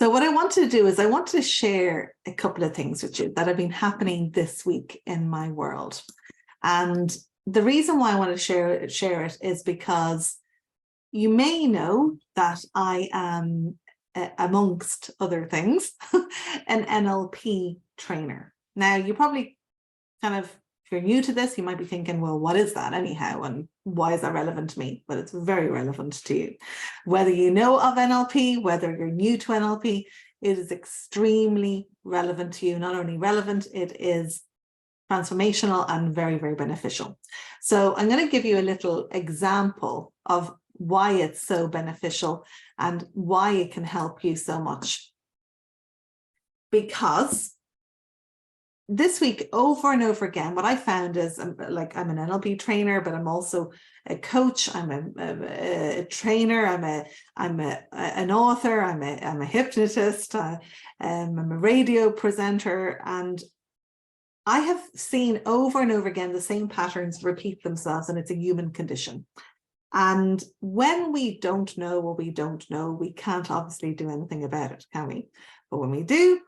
So what I want to do is I want to share a couple of things with you that have been happening this week in my world. And the reason why I want to share it is because you may know that I am, amongst other things, an NLP trainer. Now, you probably kind of, if you're new to this, you might be thinking, well, what is that anyhow? And why is that relevant to me? But it's very relevant to you. Whether you know of NLP, whether you're new to NLP, it is extremely relevant to you. Not only relevant, it is transformational and very, very beneficial. So I'm going to give you a little example of why it's so beneficial and why it can help you so much. Because this week, over and over again, what I found is, like, I'm an NLP trainer, but I'm also a coach. I'm a trainer. I'm an author. I'm a hypnotist. I'm a radio presenter, and I have seen over and over again the same patterns repeat themselves, and it's a human condition. And when we don't know what we don't know, we can't obviously do anything about it, can we? But when we do,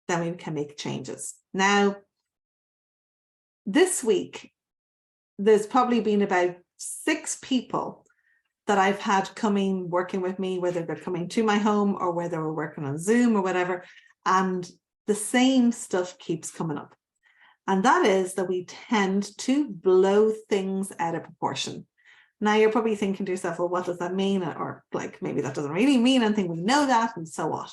then we can make changes. Now, this week, there's probably been about 6 people that I've had working with me, whether they're coming to my home or whether we're working on Zoom or whatever, and the same stuff keeps coming up. And that is that we tend to blow things out of proportion. Now, you're probably thinking to yourself, well, what does that mean? Or like, maybe that doesn't really mean anything. We know that, and so what?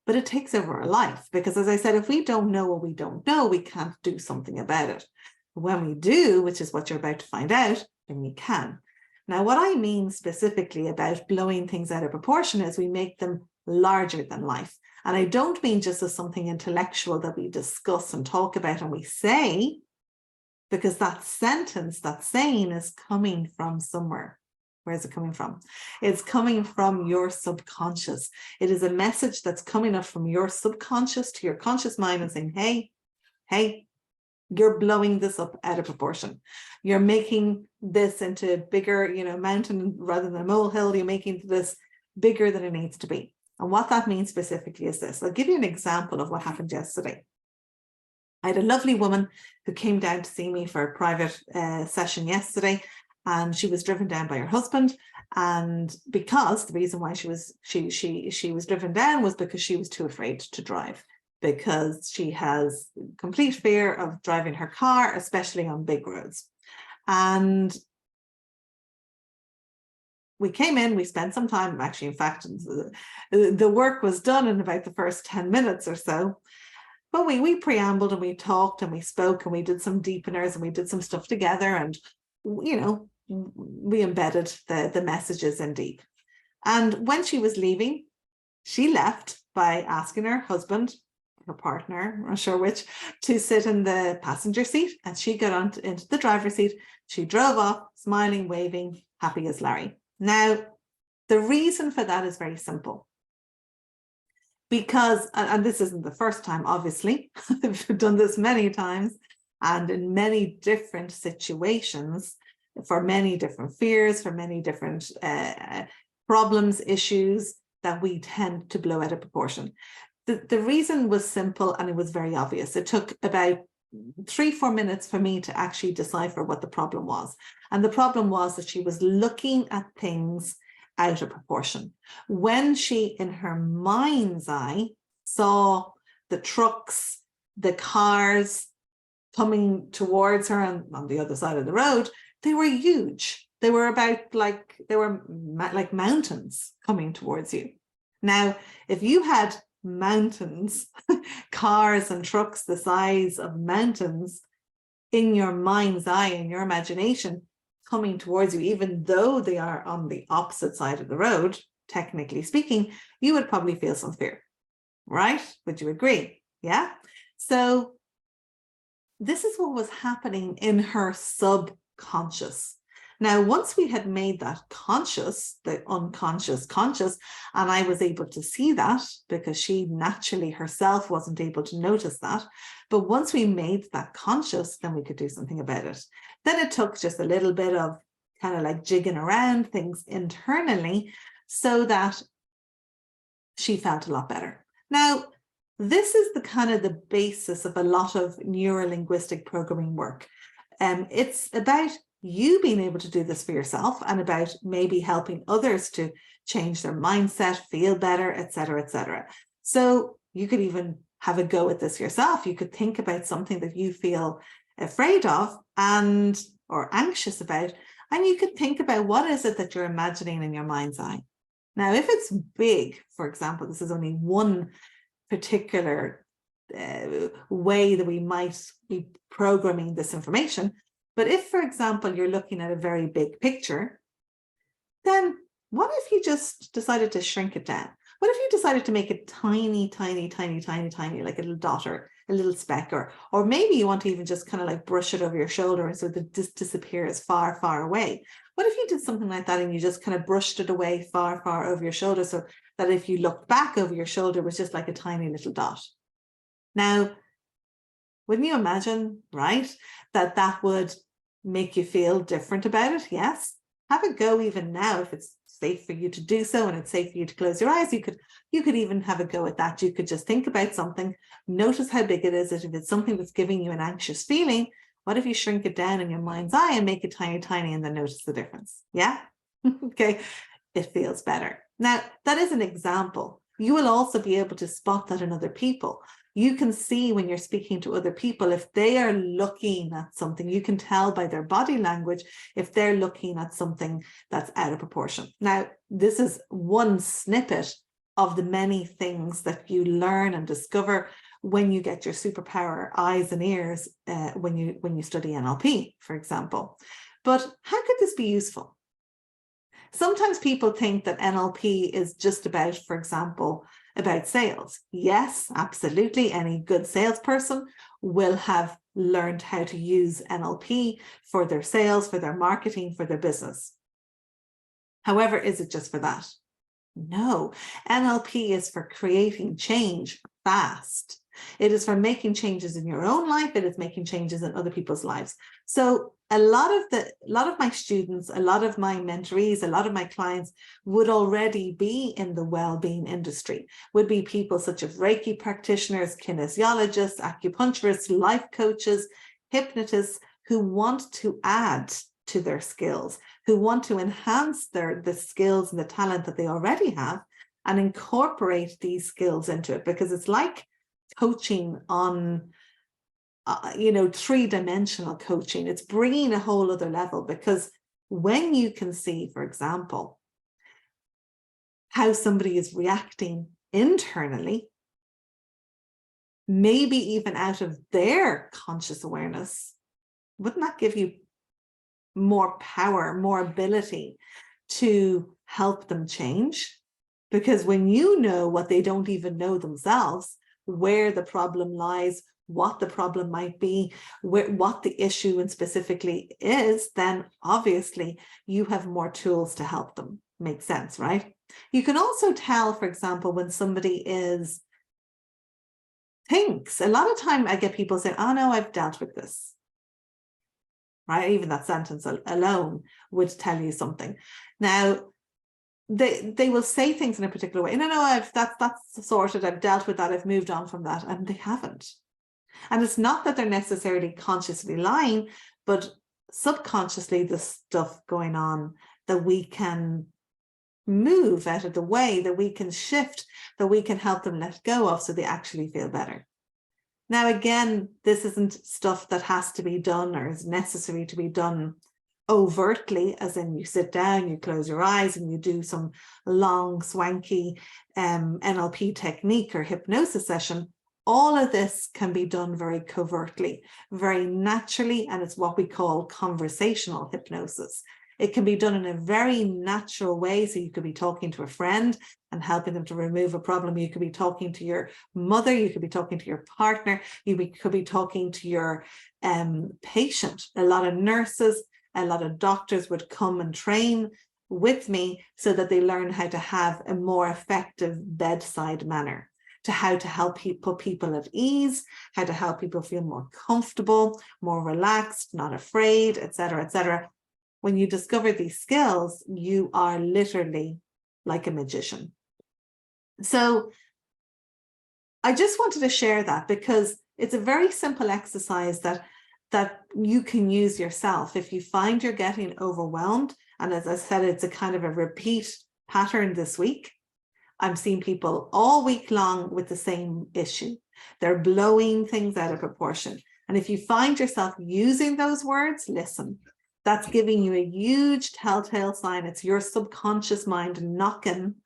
But it takes over our life, because as I said, if we don't know what we don't know, we can't do something about it. When we do, which is what you're about to find out, then we can. Now, what I mean specifically about blowing things out of proportion is we make them larger than life. And I don't mean just as something intellectual that we discuss and talk about and we say, because that sentence, that saying, is coming from somewhere. Where is it coming from? It's coming from your subconscious. It is a message that's coming up from your subconscious to your conscious mind and saying, hey, you're blowing this up out of proportion. You're making this into a bigger, mountain rather than a molehill. You're making this bigger than it needs to be. And what that means specifically is this. I'll give you an example of what happened yesterday. I had a lovely woman who came down to see me for a private session yesterday, and she was driven down by her husband. And because the reason why she was driven down was because she was too afraid to drive, because she has complete fear of driving her car, especially on big roads. And we came in, we spent some time, actually, in fact, the work was done in about the first 10 minutes or so. But we preambled and we talked and we spoke and we did some deepeners and we did some stuff together, and, we embedded the messages in deep. And when she was leaving, she left by asking her husband, her partner, I'm not sure which, to sit in the passenger seat, and she got into the driver's seat. She drove off, smiling, waving, happy as Larry. Now, the reason for that is very simple. Because, and this isn't the first time, obviously, I've done this many times and in many different situations, for many different fears, for many different problems, issues that we tend to blow out of proportion. The reason was simple, and it was very obvious. It took about 3-4 minutes for me to actually decipher what the problem was. And the problem was that she was looking at things out of proportion. When she, in her mind's eye, saw the trucks, the cars coming towards her and on the other side of the road, they were huge. They were like mountains coming towards you. Now, if you had mountains, cars and trucks the size of mountains in your mind's eye, in your imagination, coming towards you, even though they are on the opposite side of the road, technically speaking, you would probably feel some fear, right? Would you agree? Yeah. So this is what was happening in her subconscious. Now, once we had made that conscious, the unconscious conscious, and I was able to see that because she naturally herself wasn't able to notice that. But once we made that conscious, then we could do something about it. Then it took just a little bit of kind of like jigging around things internally so that she felt a lot better. Now, this is the kind of the basis of a lot of neuro-linguistic programming work. It's about you being able to do this for yourself and about maybe helping others to change their mindset, feel better, etc., etc. So you could even have a go at this yourself. You could think about something that you feel afraid of or anxious about, and you could think about what is it that you're imagining in your mind's eye. Now, if it's big, for example, this is only one particular way that we might be programming this information. But if, for example, you're looking at a very big picture, then what if you just decided to shrink it down? What if you decided to make it tiny, tiny, tiny, tiny, tiny, like a little dot or a little speck, or maybe you want to even just kind of like brush it over your shoulder so that it just disappears far, far away. What if you did something like that and you just kind of brushed it away far, far over your shoulder so that if you looked back over your shoulder, it was just like a tiny little dot? Now, wouldn't you imagine, right, that would make you feel different about it? Yes. Have a go even now if it's safe for you to do so and it's safe for you to close your eyes. You could even have a go at that. You could just think about something, notice how big it is. If it's something that's giving you an anxious feeling, what if you shrink it down in your mind's eye and make it tiny, tiny, and then notice the difference? Yeah. Okay. It feels better. Now, that is an example. You will also be able to spot that in other people. You can see when you're speaking to other people, if they are looking at something, you can tell by their body language if they're looking at something that's out of proportion. Now, this is one snippet of the many things that you learn and discover when you get your superpower eyes and ears when you study NLP, for example. But how could this be useful? Sometimes people think that NLP is just about, for example, about sales. Yes, absolutely. Any good salesperson will have learned how to use NLP for their sales, for their marketing, for their business. However, is it just for that? No, NLP is for creating change fast. It is for making changes in your own life. It is making changes in other people's lives. So a lot of my students, a lot of my mentorees, a lot of my clients would already be in the well-being industry, would be people such as Reiki practitioners, kinesiologists, acupuncturists, life coaches, hypnotists, who want to add to their skills, who want to enhance the skills and the talent that they already have and incorporate these skills into it, because it's like coaching on three-dimensional coaching. It's bringing a whole other level, because when you can see, for example, how somebody is reacting internally, maybe even out of their conscious awareness, wouldn't that give you more power, more ability to help them change? Because when you know what they don't even know themselves, where the problem lies, what the problem might be, what the issue and specifically is, then obviously you have more tools to help them. Makes sense, right? You can also tell, for example, when somebody thinks, a lot of time I get people saying, oh no, I've dealt with this. Right? Even that sentence alone would tell you something. Now, they will say things in a particular way. No, that's sorted. I've dealt with that. I've moved on from that. And they haven't. And it's not that they're necessarily consciously lying, but subconsciously the stuff going on that we can move out of the way, that we can shift, that we can help them let go of so they actually feel better. Now, again, this isn't stuff that has to be done or is necessary to be done overtly, as in you sit down, you close your eyes and you do some long, swanky NLP technique or hypnosis session. All of this can be done very covertly, very naturally, and it's what we call conversational hypnosis. It can be done in a very natural way. So you could be talking to a friend and helping them to remove a problem. You could be talking to your mother. You could be talking to your partner. Could be talking to your patient. A lot of nurses, a lot of doctors would come and train with me so that they learn how to have a more effective bedside manner, to how to help put people at ease, how to help people feel more comfortable, more relaxed, not afraid, etc., etc. When you discover these skills, you are literally like a magician. So I just wanted to share that because it's a very simple exercise that you can use yourself if you find you're getting overwhelmed. And as I said, it's a kind of a repeat pattern this week. I'm seeing people all week long with the same issue. They're blowing things out of proportion. And if you find yourself using those words, listen, that's giving you a huge telltale sign. It's your subconscious mind knocking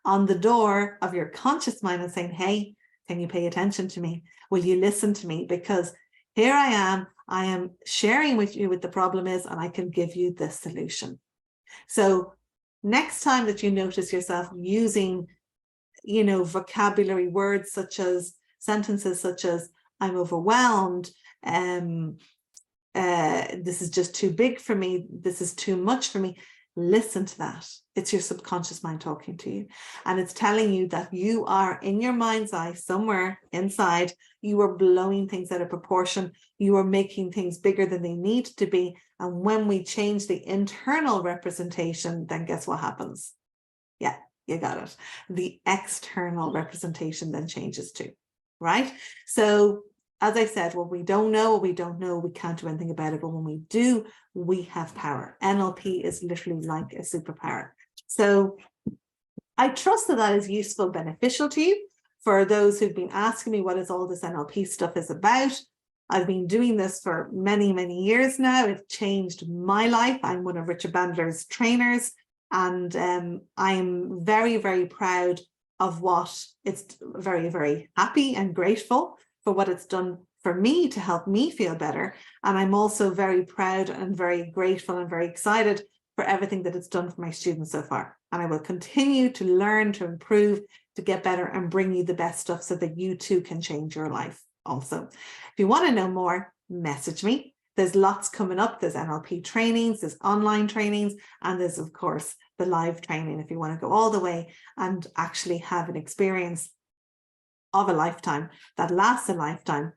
on the door of your conscious mind and saying, hey, can you pay attention to me? Will you listen to me? Because here I am sharing with you what the problem is, and I can give you the solution. So next time that you notice yourself using, vocabulary words such as sentences such as I'm overwhelmed, this is just too big for me, this is too much for me, listen to that. It's your subconscious mind talking to you, and it's telling you that you are in your mind's eye somewhere inside, you are blowing things out of proportion, you are making things bigger than they need to be. And when we change the internal representation, then guess what happens? Yeah, you got it. The external representation then changes too, right? So as I said, what we don't know, we can't do anything about it. But when we do, we have power. NLP is literally like a superpower. So I trust that is useful, beneficial to you. For those who've been asking me what is all this NLP stuff is about, I've been doing this for many, many years now. It changed my life. I'm one of Richard Bandler's trainers, and I'm very, very proud of what it's very, very happy and grateful for what it's done for me to help me feel better. And I'm also very proud and very grateful and very excited for everything that it's done for my students so far. And I will continue to learn, to improve, to get better and bring you the best stuff so that you too can change your life also. If you want to know more, message me. There's lots coming up. There's NLP trainings, there's online trainings, and there's, of course, the live training if you want to go all the way and actually have an experience of a lifetime that lasts a lifetime.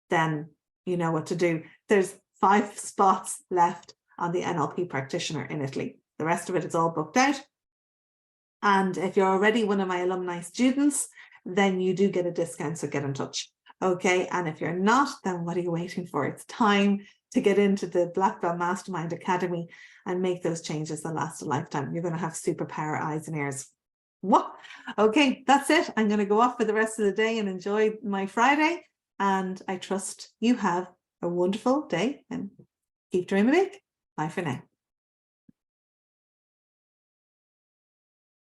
Then you know what to do. There's 5 spots left on the NLP practitioner in Italy. The rest of it is all booked out. And if you're already one of my alumni students, then you do get a discount, so get in touch. Okay, and if you're not, then what are you waiting for? It's time to get into the Black Belt Mastermind Academy and make those changes that last a lifetime. You're going to have superpower eyes and ears. What? Okay, that's it. I'm going to go off for the rest of the day and enjoy my Friday. And I trust you have a wonderful day and keep dreaming big. Bye for now.